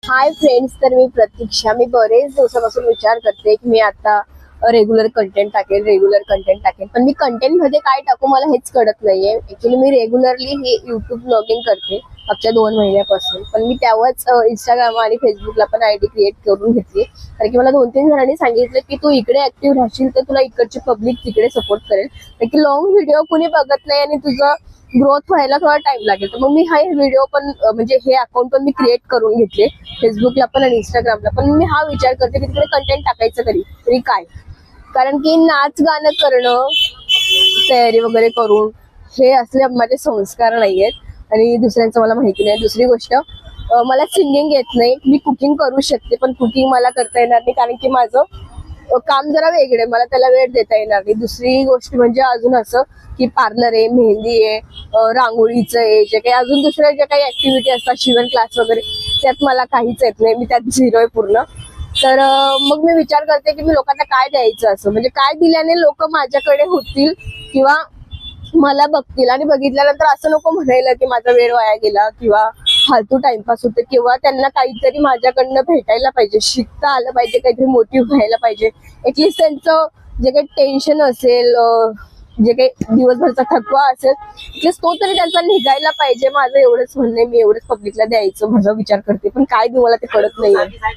Hi friends, तर मी प्रतीक्षा. मी बरेच दिवसापासून विचार करते की मी आता रेग्युलर कंटेंट टाकेल, पण मी कंटेंट मध्ये काय टाकू मला हेच कळत नाहीये. ऍक्च्युली मी रेग्युलरली हे युट्यूब ब्लॉगिंग करते मागच्या 2 महिन्यापासून, पण मी तेव्हाच इंस्टाग्राम आणि फेसबुकला पण आयडी क्रिएट करून घेतली. कारण की मला 2-3 जणांनी सांगितलं की तू इकडे ऍक्टिव्ह राहशील तर तुला इकडची पब्लिक तिकडे सपोर्ट करेल, कारण की लॉंग व्हिडिओ कुणी बघत नाही आणि तुझं ग्रोथ व्हायला थोडा टाइम लागेल. तर मग मी हा व्हिडिओ पण म्हणजे हे अकाउंट पण मी क्रिएट करून घेतले फेसबुकला पण आणि इंस्टाग्रामला पण. मी हा विचार करते की तिकडे कंटेंट टाकायचं तरी काय, कारण की नाच गाणं करणं, तयारी वगैरे करून हे असले माझे संस्कार नाहीयेत आणि दुसऱ्यांचं मला माहिती नाही. दुसरी गोष्ट, मला सिंगिंग येत नाही. मी कुकिंग करू शकते पण कुकिंग मला करता येणार नाही, कारण की माझं काम जरा वेगळे, मला त्याला वेळ देता येणार नाही. दुसरी गोष्ट म्हणजे अजून असं की पार्लर आहे, मेहंदी आहे, रांगोळीचं आहे, जे काही अजून दुसऱ्या ज्या काही ऍक्टिव्हिटी असतात, शिवण क्लास वगैरे, त्यात मला काहीच येत नाही. मी त्यात झिरो आहे पूर्ण. तर मग मी विचार करते की मी लोकांना काय द्यायचं, असं म्हणजे काय दिल्याने लोक माझ्याकडे होतील किंवा मला बघतील. आणि बघितल्यानंतर असं नको म्हणायला की माझा वेळ वाया गेला किंवा फालतू टाइमपास होते, किंवा त्यांना काहीतरी माझ्याकडनं भेटायला पाहिजे, शिकता आलं पाहिजे, काहीतरी मोटिव्ह व्हायला पाहिजे. ऍटलीस्ट त्यांचं जे काही टेन्शन असेल, जे काही दिवसभरचा थकवा असेल, ऍटलीस्ट तो तरी त्यांचा निघायला पाहिजे. माझं एवढंच म्हणणं आहे. मी एवढंच पब्लिकला द्यायचं माझा विचार करते, पण काय देऊ मला ते कळत नाहीये.